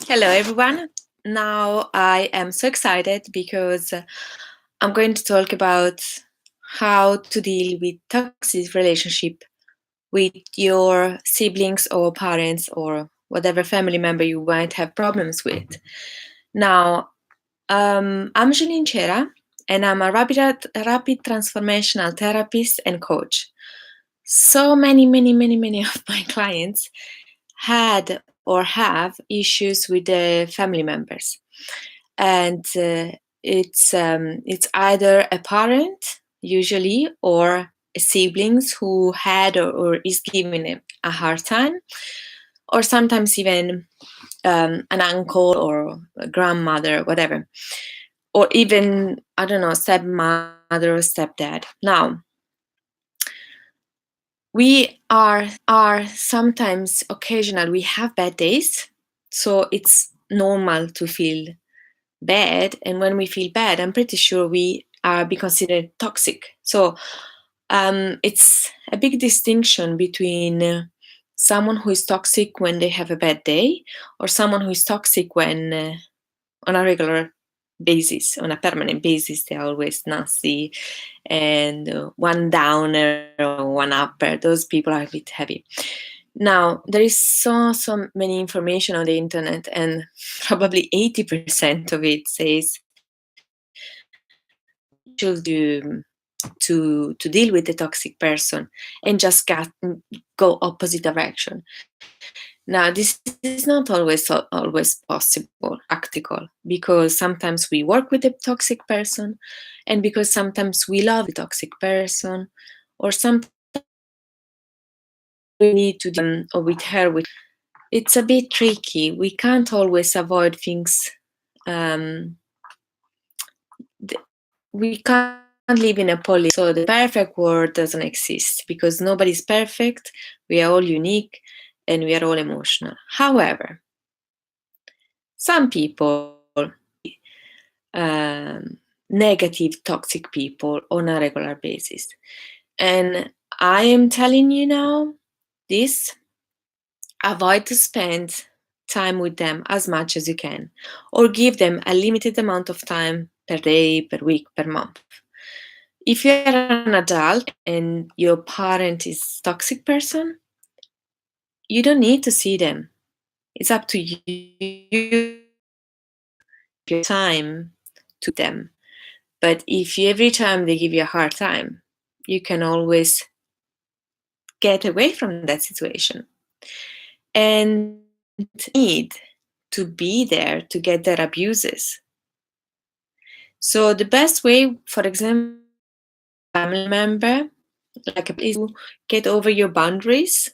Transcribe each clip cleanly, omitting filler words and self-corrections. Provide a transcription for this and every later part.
Hello, everyone. Now I am so excited because I'm going to talk about how to deal with toxic relationship with your siblings or parents or whatever family member you might have problems with. Now, I'm Janine Cera, and I'm a rapid transformational therapist and coach. So many of my clients had or have issues with their family members, and it's either a parent usually or siblings who had or is giving a hard time, or sometimes even an uncle or a grandmother, whatever, or even I don't know, stepmother or stepdad. Now, we are sometimes occasional. We have bad days, so it's normal to feel bad, and when we feel bad, I'm pretty sure we are be considered toxic. So it's a big distinction between someone who is toxic when they have a bad day, or someone who is toxic when on a regular basis, on a permanent basis, they're always nasty and one downer or one upper. Those people are a bit heavy. Now, there is so many information on the internet, and probably 80% of it says you to deal with the toxic person and just go opposite direction. Now, this is not always possible, practical, because sometimes we work with a toxic person, and because sometimes we love the toxic person, or sometimes we need to deal or with her. It's a bit tricky. We can't always avoid things. We can't live in a poly, so the perfect world doesn't exist because nobody's perfect. We are all unique and we are all emotional. However, some people negative, toxic people on a regular basis. And I am telling you now this, avoid to spend time with them as much as you can, or give them a limited amount of time per day, per week, per month. If you're an adult and your parent is a toxic person, you don't need to see them. It's up to you your time to them. But if you, every time they give you a hard time, you can always get away from that situation. And need to be there to get their abuses. So the best way, for example, family member, like is to get over your boundaries.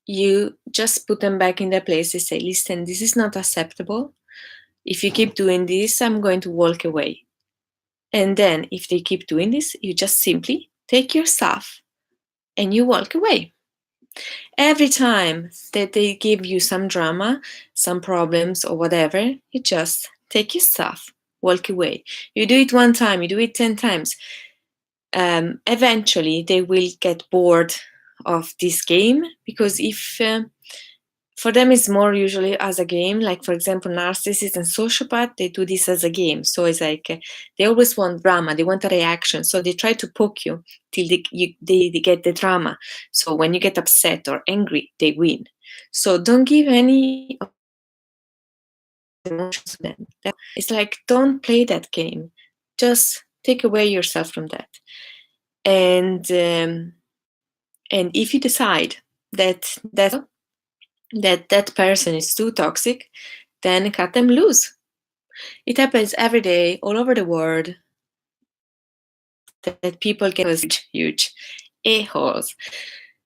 You just put them back in their place. They say, listen, this is not acceptable. If you keep doing this, I'm going to walk away. And then if they keep doing this, you just simply take your stuff and you walk away. Every time that they give you some drama, some problems or whatever, you just take your stuff, walk away. You do it one time, you do it 10 times. Eventually they will get bored of this game, because if for them it's more usually as a game, like for example narcissists and sociopath, they do this as a game. So it's like they always want drama, they want a reaction, so they try to poke you till they get the drama. So when you get upset or angry, they win. So don't give any emotions to them. It's like, don't play that game, just take away yourself from that. And if you decide that that person is too toxic, then cut them loose. It happens every day all over the world that people get huge a-holes.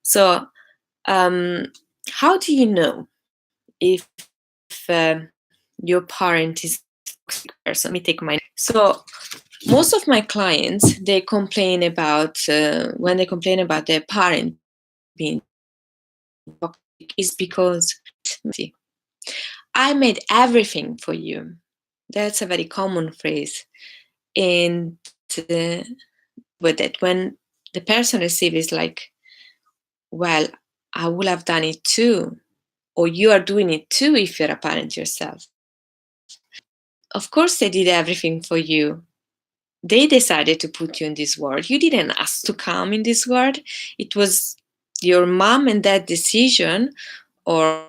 So how do you know if your parent is a toxic person? Let me take mine. So most of my clients, they complain about when they complain about their parent being toxic, is because I made everything for you. That's a very common phrase. And with it, when the person receives is like, well, I would have done it too, or you are doing it too if you're a parent yourself. Of course, they did everything for you. They decided to put you in this world. You didn't ask to come in this world. It was your mom and dad decision, or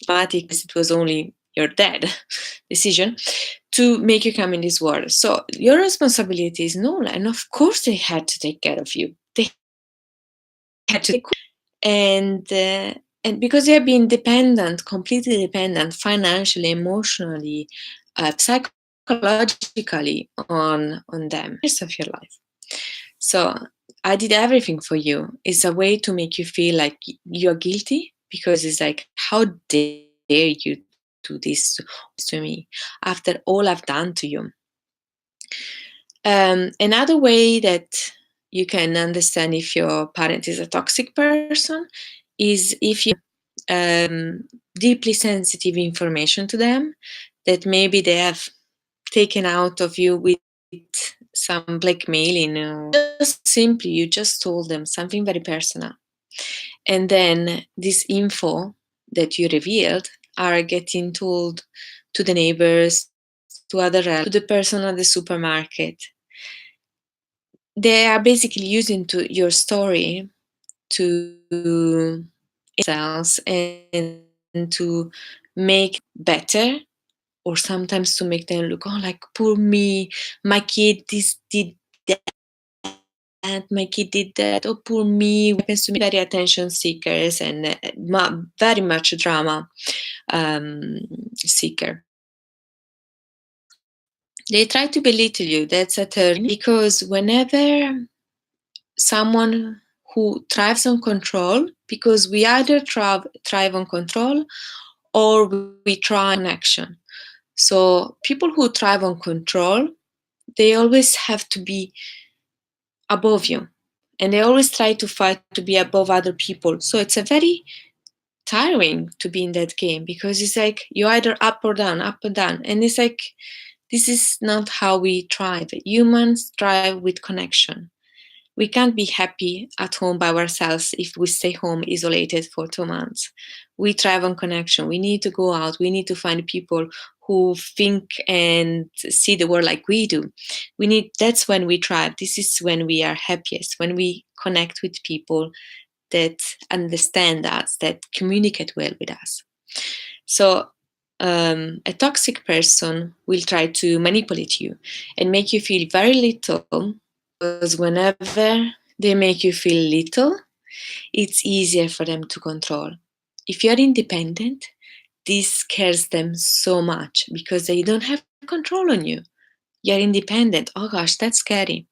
because it was only your dad decision to make you come in this world. So your responsibility is null, and of course they had to take care of you. They had to, and because you have been dependent, completely dependent, financially, emotionally, psychologically on them, rest of your life. So I did everything for you. It's a way to make you feel like you're guilty, because it's like, how dare you do this to me after all I've done to you? Another way that you can understand if your parent is a toxic person is if you deeply sensitive information to them that maybe they have taken out of you with some blackmailing, or just simply you just told them something very personal, and then this info that you revealed are getting told to the neighbors, to other relatives, to the person at the supermarket. They are basically using your story to themselves and to make better, or sometimes to make them look, oh, like, poor me, my kid this did that, my kid did that, oh, poor me. What happens to me? Very attention seekers and very much drama seeker. They try to belittle you. That's a turn, because whenever someone who thrives on control, because we either thrive on control or we thrive on action. So people who thrive on control, they always have to be above you, and they always try to fight to be above other people. So it's a very tiring to be in that game, because it's like you're either up or down, and it's like, this is not how we thrive. Humans thrive with connection. We can't be happy at home by ourselves if we stay home isolated for 2 months. We thrive on connection. We need to go out. We need to find people who think and see the world like we do. That's when we thrive. This is when we are happiest, when we connect with people that understand us, that communicate well with us. So a toxic person will try to manipulate you and make you feel very little, because whenever they make you feel little, it's easier for them to control. If you're independent, this scares them so much, because they don't have control on you. You're independent. Oh gosh, that's scary.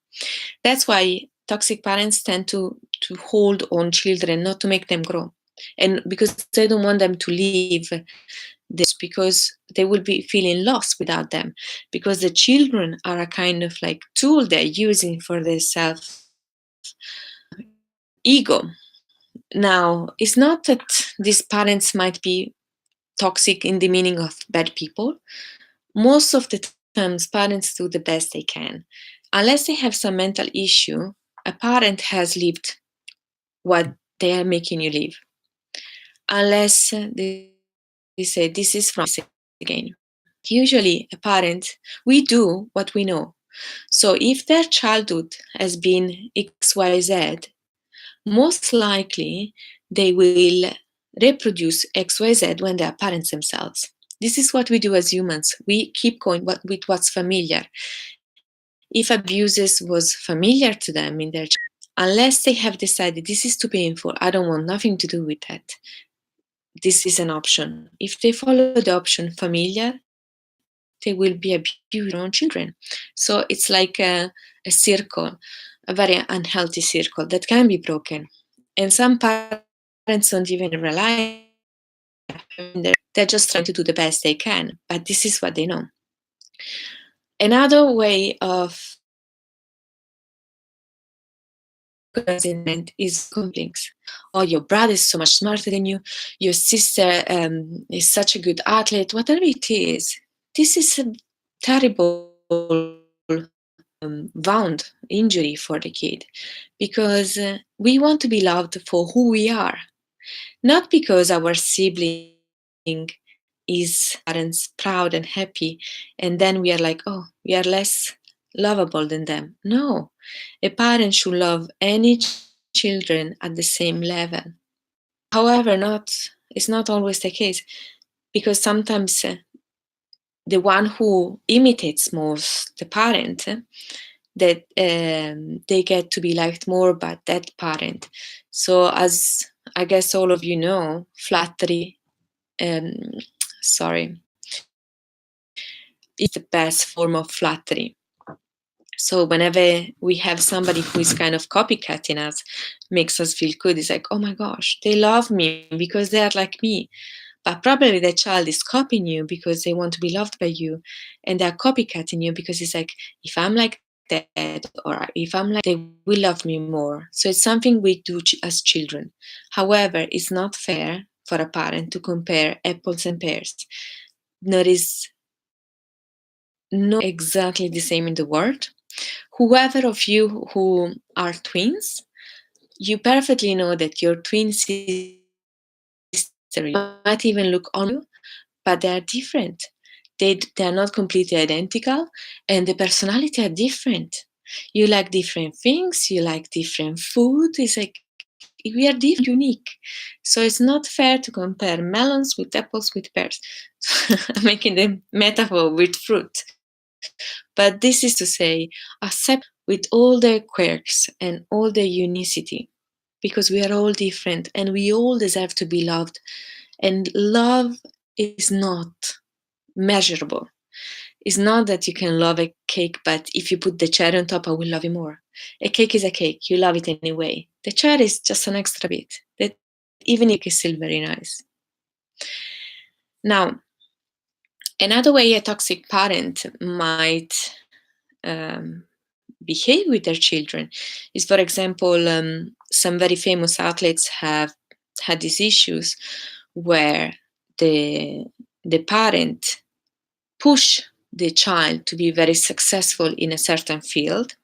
That's why toxic parents tend to hold on children, not to make them grow. And because they don't want them to leave this, because they will be feeling lost without them, because the children are a kind of like tool they're using for their self ego. Now, it's not that these parents might be toxic in the meaning of bad people. Most of the times parents do the best they can. Unless they have some mental issue, a parent has lived what they are making you live. Unless they say this is from again. Usually a parent, we do what we know. So if their childhood has been XYZ, most likely they will reproduce XYZ when they are parents themselves. This is what we do as humans. We keep going with what's familiar. If abuses was familiar to them in their childhood, unless they have decided this is too painful, I don't want nothing to do with that, this is an option. If they follow the option familiar, they will be abusing their own children. So it's like a circle, a very unhealthy circle that can be broken. And some parents don't even realize they're just trying to do the best they can, but this is what they know. Another way of is complaints. Oh, your brother is so much smarter than you. Your sister is such a good athlete. Whatever it is, this is a terrible wound injury for the kid, because we want to be loved for who we are, not because our sibling is parents proud and happy, and then we are like, oh, we are less lovable than them. No, a parent should love any children at the same level. However, it's not always the case, because sometimes the one who imitates most the parent, that they get to be liked more by that parent. So, as I guess all of you know, flattery, is the best form of flattery. So whenever we have somebody who is kind of copycatting us, makes us feel good. It's like, oh my gosh, they love me because they are like me. But probably the child is copying you because they want to be loved by you, and they're copycatting you because it's like, if I'm like that, or if I'm like, they will love me more. So it's something we do as children. However, it's not fair for a parent to compare apples and pears. There is no exactly the same in the world. Whoever of you who are twins, you perfectly know that your twin sister might even look on you, but they are different. They are not completely identical, and the personality are different. You like different things, you like different food. It's like we are different, unique. So it's not fair to compare melons with apples with pears. I'm making the metaphor with fruit. But this is to say, accept with all their quirks and all their unicity, because we are all different and we all deserve to be loved. And love is not measurable. It's not that you can love a cake, but if you put the cherry on top, I will love you more. A cake is a cake. You love it anyway. The cherry is just an extra bit that even if it's still very nice. Now, another way a toxic parent might behave with their children is, for example, some very famous athletes have had these issues where the parent push the child to be very successful in a certain field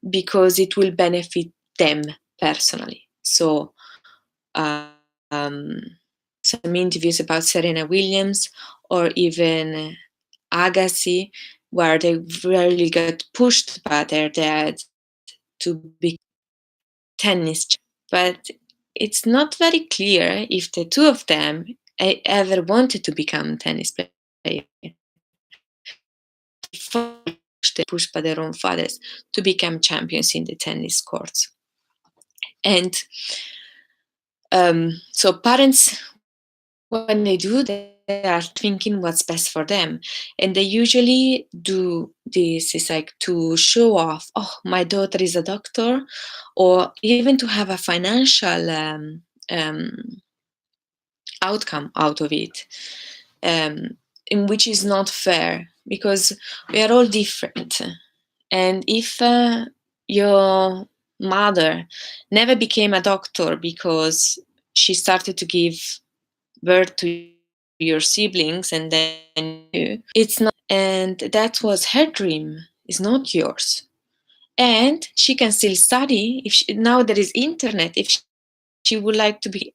because it will benefit them personally. So some interviews about Serena Williams or even Agassi, where they really got pushed by their dad to be tennis. But it's not very clear if the two of them ever wanted to become tennis players. They pushed by their own fathers to become champions in the tennis courts. And so parents, when they do, they are thinking what's best for them. And they usually do this is like to show off, oh, my daughter is a doctor, or even to have a financial outcome out of it, in which is not fair, because we are all different. And if your mother never became a doctor because she started to give birth to your siblings and then it's not, and that was her dream, is not yours. And she can still study if now there is internet. If she would like to be,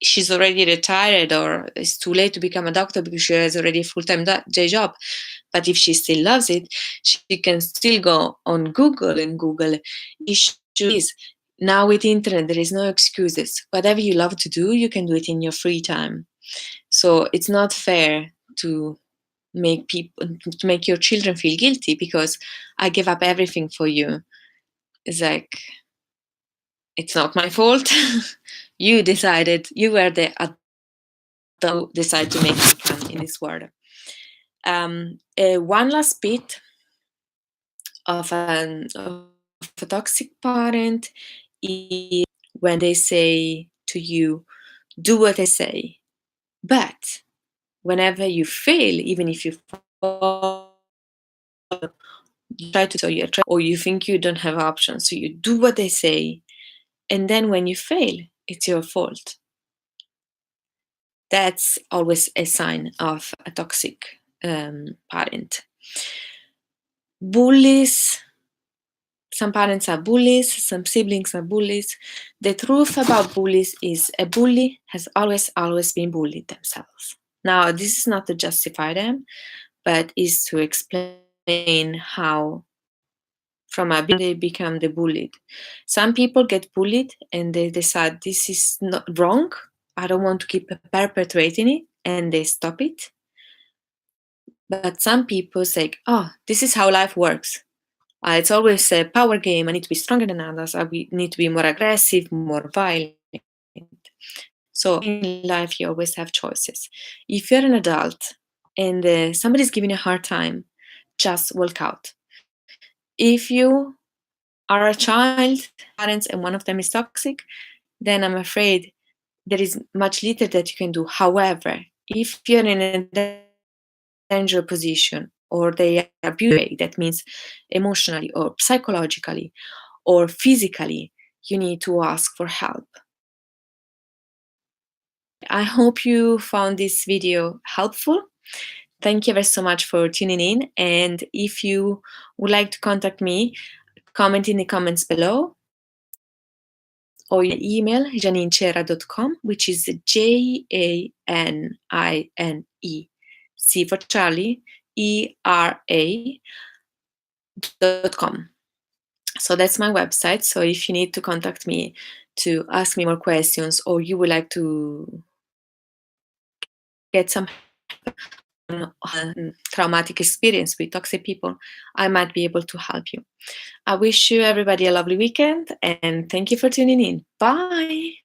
she's already retired or it's too late to become a doctor because she has already a full-time day job. But if she still loves it, she can still go on Google and Google issues. Now with internet, there is no excuses. Whatever you love to do, you can do it in your free time. So it's not fair to make your children feel guilty because I give up everything for you. It's like, it's not my fault. You decided, you were the adult who decided to make me come in this world. One last bit of a toxic parent is when they say to you, do what I say. But whenever you fail, even if you fall, you try to, so you try, or you think you don't have options, so you do what they say, and then when you fail, it's your fault. That's always a sign of a toxic parent. Bullies. Some parents are bullies, some siblings are bullies. The truth about bullies is a bully has always been bullied themselves. Now, this is not to justify them, but is to explain how from a they become the bullied. Some people get bullied and they decide this is not wrong. I don't want to keep perpetrating it, and they stop it. But some people say, "Oh, this is how life works. It's always a power game. I need to be stronger than others. I need to be more aggressive, more violent." So in life, you always have choices. If you're an adult and somebody's giving you a hard time, just walk out. If you are a child, parents, and one of them is toxic, then I'm afraid there is much little that you can do. However, if you're in a dangerous position or they are abusing, that means emotionally or psychologically or physically, you need to ask for help. I hope you found this video helpful. Thank you ever so much for tuning in. And if you would like to contact me, comment in the comments below, or email janinecera.com, which is JANINE, C for Charlie, ERA.com. So that's my website. So if you need to contact me to ask me more questions, or you would like to get some traumatic experience with toxic people, I might be able to help you. I wish you everybody a lovely weekend, and thank you for tuning in. Bye.